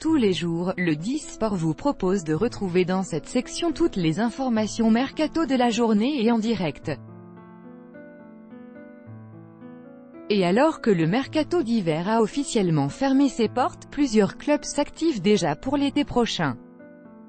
tous les jours, le 10 Sport vous propose de retrouver dans cette section toutes les informations mercato de la journée et en direct. Et alors que le mercato d'hiver a officiellement fermé ses portes, plusieurs clubs s'activent déjà pour l'été prochain.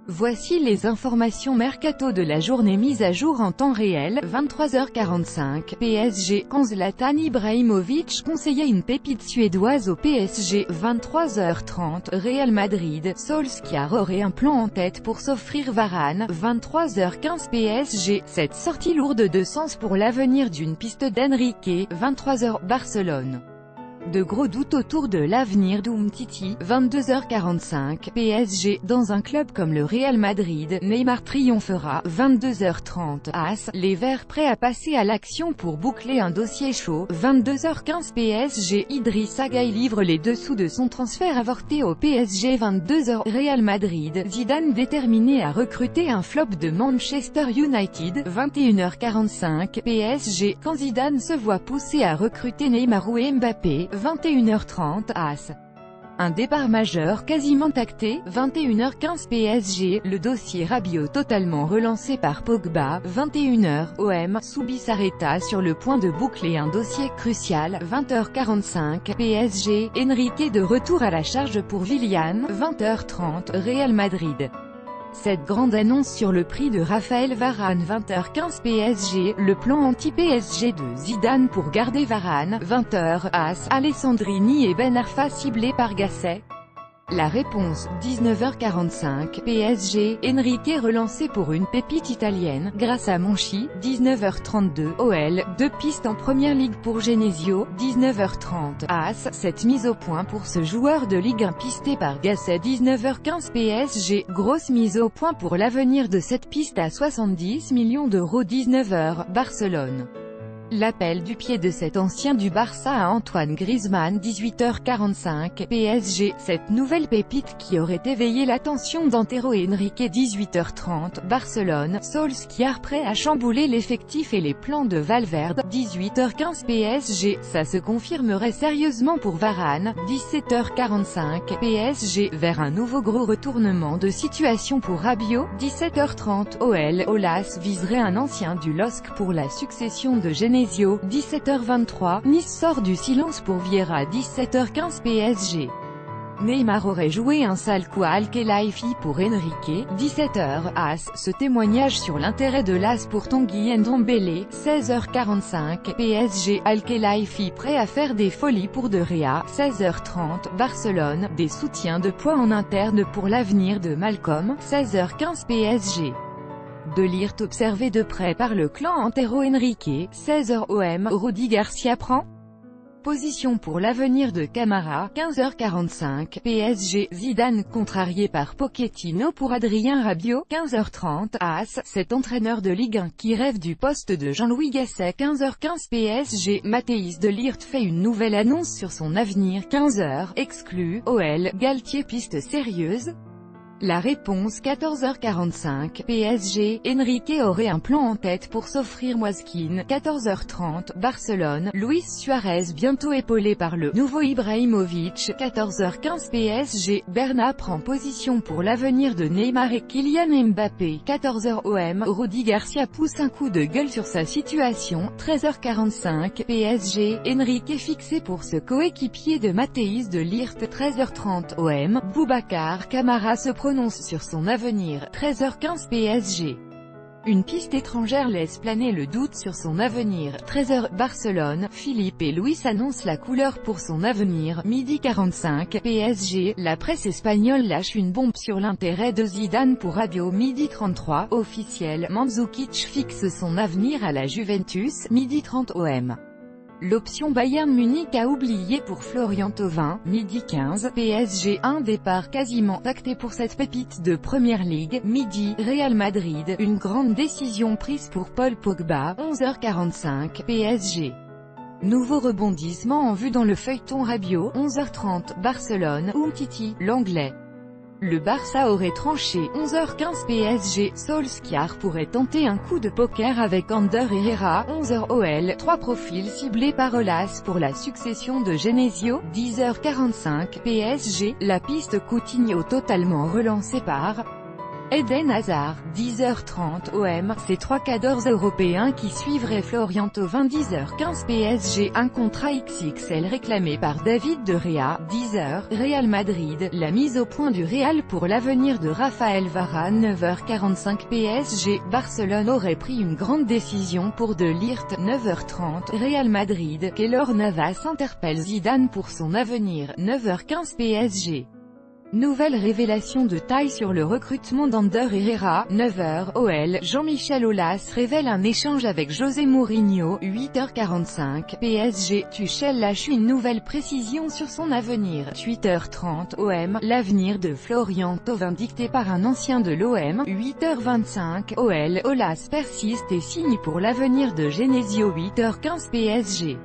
Voici les informations mercato de la journée mises à jour en temps réel. 23h45 PSG, quand Zlatan Ibrahimovic conseillait une pépite suédoise au PSG. 23h30 Real Madrid, Solskjaer aurait un plan en tête pour s'offrir Varane. 23h15 PSG, cette sortie lourde de sens pour l'avenir d'une piste d'Enrique. 23h Barcelone. De gros doutes autour de l'avenir d'Umtiti. 22h45 PSG, dans un club comme le Real Madrid, Neymar triomphera. 22h30 AS, les Verts prêts à passer à l'action pour boucler un dossier chaud. 22h15 PSG, Idrissa Gueye livre les dessous de son transfert avorté au PSG. 22h Real Madrid, Zidane déterminé à recruter un flop de Manchester United. 21h45 PSG, quand Zidane se voit poussé à recruter Neymar ou Mbappé. 21h30 AS. Un départ majeur quasiment acté. 21h15 PSG, le dossier Rabiot totalement relancé par Pogba. 21h OM, Soubi s'arrêta sur le point de boucler un dossier crucial. 20h45 PSG, Enrique de retour à la charge pour Willian. 20h30 Real Madrid. Cette grande annonce sur le prix de Raphaël Varane. 20h15 PSG, le plan anti-PSG de Zidane pour garder Varane. 20h AS, Alessandrini et Ben Arfa ciblés par Gasset. La réponse. 19h45 PSG, Enrique relancé pour une pépite italienne, grâce à Monchi. 19h32 OL, deux pistes en première ligue pour Genesio. 19h30 AS, cette mise au point pour ce joueur de Ligue 1 pisté par Gasset. 19h15 PSG, grosse mise au point pour l'avenir de cette piste à 70 millions d'euros. 19h Barcelone. L'appel du pied de cet ancien du Barça à Antoine Griezmann. 18h45 PSG, cette nouvelle pépite qui aurait éveillé l'attention d'Antero et Enrique. 18h30 Barcelone, Solskjaer prêt à chambouler l'effectif et les plans de Valverde. 18h15 PSG, ça se confirmerait sérieusement pour Varane. 17h45 PSG, vers un nouveau gros retournement de situation pour Rabiot. 17h30 OL, Olas viserait un ancien du LOSC pour la succession de Genesio. 17h23, Nice sort du silence pour Vieira. 17h15 PSG. Neymar aurait joué un sale coup à Al-Khelaifi pour Enrique. 17h AS, ce témoignage sur l'intérêt de l'AS pour Tanguy Ndombele. 16h45 PSG, Al-Khelaifi prêt à faire des folies pour De Gea. 16h30 Barcelone, des soutiens de poids en interne pour l'avenir de Malcolm. 16h15 PSG. De Ligt observé de près par le clan Antero Henrique. 16h OM, Rudy Garcia prend position pour l'avenir de Camara. 15h45 PSG, Zidane contrarié par Pochettino pour Adrien Rabiot. 15h30 AS, cet entraîneur de Ligue 1 qui rêve du poste de Jean-Louis Gasset. 15h15 PSG, Matthijs de Ligt fait une nouvelle annonce sur son avenir. 15h, exclu, OL, Galtier piste sérieuse. La réponse. 14h45 PSG, Enrique aurait un plan en tête pour s'offrir Moiskin. 14h30 Barcelone, Luis Suarez bientôt épaulé par le nouveau Ibrahimovic. 14h15 PSG, Berna prend position pour l'avenir de Neymar et Kylian Mbappé. 14h OM, Rudy Garcia pousse un coup de gueule sur sa situation. 13h45 PSG, Enrique fixé pour ce coéquipier de Matthijs de Ligt. 13h30 OM, Boubacar Camara se prononce sur son avenir. 13h15 PSG. Une piste étrangère laisse planer le doute sur son avenir. 13h Barcelone, Philippe et Luis annoncent la couleur pour son avenir. Midi 45 PSG, la presse espagnole lâche une bombe sur l'intérêt de Zidane pour Rabiot. Midi 33 officiel, Mandzukic fixe son avenir à la Juventus. Midi 30 OM. L'option Bayern Munich a oublié pour Florian Thauvin. Midi 15 PSG, un départ quasiment acté pour cette pépite de Première Ligue. Midi, Real Madrid, une grande décision prise pour Paul Pogba. 11h45 PSG. Nouveau rebondissement en vue dans le feuilleton Rabiot. 11h30 Barcelone, Umtiti, l'anglais Le Barça aurait tranché. 11h15 PSG, Solskjaer pourrait tenter un coup de poker avec Ander Herrera. 11h OL, 3 profils ciblés par Aulas pour la succession de Genesio. 10h45 PSG, la piste Coutinho totalement relancée par Eden Hazard. 10h30 OM, ces 3 cadors européens qui suivraient Florian Thauvin. 10h15 PSG, un contrat XXL réclamé par David de Gea. 10h, Real Madrid, la mise au point du Real pour l'avenir de Raphaël Varane. 9h45 PSG, Barcelone aurait pris une grande décision pour De Ligt. 9h30, Real Madrid, Keylor Navas interpelle Zidane pour son avenir. 9h15 PSG. Nouvelle révélation de taille sur le recrutement d'Ander Herrera. 9h OL, Jean-Michel Aulas révèle un échange avec José Mourinho. 8h45 PSG, Tuchel lâche une nouvelle précision sur son avenir. 8h30 OM, l'avenir de Florian Thauvin dicté par un ancien de l'OM. 8h25 OL, Aulas persiste et signe pour l'avenir de Genesio. 8h15 PSG.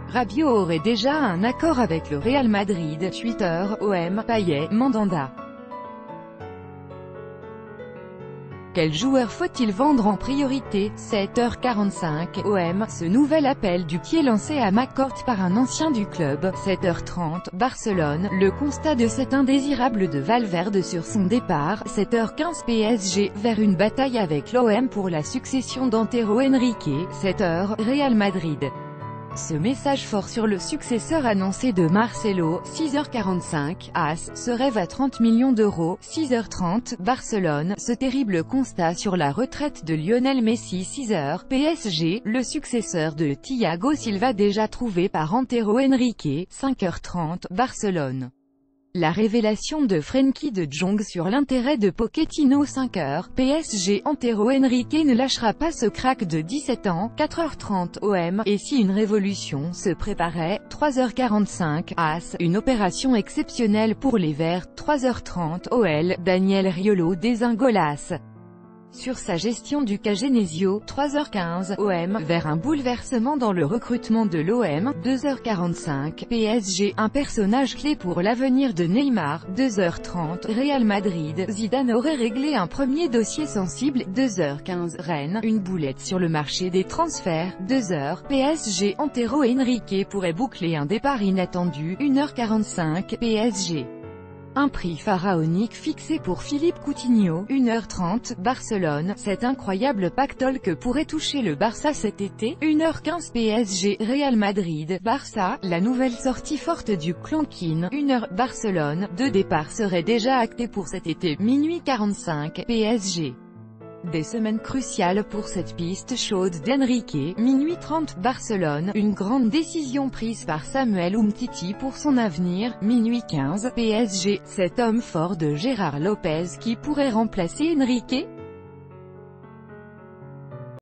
Rabiot aurait déjà un accord avec le Real Madrid. 8h OM, Payet, Mandanda. Quel joueur faut-il vendre en priorité? 7h45 OM, ce nouvel appel du pied lancé à McCourt par un ancien du club. 7h30 Barcelone, le constat de cet indésirable de Valverde sur son départ. 7h15 PSG, vers une bataille avec l'OM pour la succession d'Antero Henrique. 7h Real Madrid. Ce message fort sur le successeur annoncé de Marcelo. 6h45, AS, se rêve à 30 millions d'euros. 6h30, Barcelone, ce terrible constat sur la retraite de Lionel Messi. 6h, PSG, le successeur de Thiago Silva déjà trouvé par Antero Henrique. 5h30, Barcelone. La révélation de Frenkie de Jong sur l'intérêt de Pochettino. 5h, PSG, Antero Henrique ne lâchera pas ce crack de 17 ans. 4h30 OM, et si une révolution se préparait? 3h45 AS, une opération exceptionnelle pour les Verts. 3h30 OL, Daniel Riolo désigne Aulas sur sa gestion du cas Genesio. 3h15 OM, vers un bouleversement dans le recrutement de l'OM. 2h45 PSG, un personnage clé pour l'avenir de Neymar. 2h30 Real Madrid, Zidane aurait réglé un premier dossier sensible. 2h15 Rennes, une boulette sur le marché des transferts. 2h PSG, Antero Henrique pourrait boucler un départ inattendu. 1h45 PSG. Un prix pharaonique fixé pour Philippe Coutinho. 1h30 Barcelone, cet incroyable pactole que pourrait toucher le Barça cet été. 1h15 PSG, Real Madrid, Barça, la nouvelle sortie forte du Clankin. 1h Barcelone, 2 départs seraient déjà actés pour cet été. Minuit 45 PSG. Des semaines cruciales pour cette piste chaude d'Henrique. Minuit 30 Barcelone, une grande décision prise par Samuel Umtiti pour son avenir. Minuit 15 PSG, cet homme fort de Gérard Lopez qui pourrait remplacer Henrique.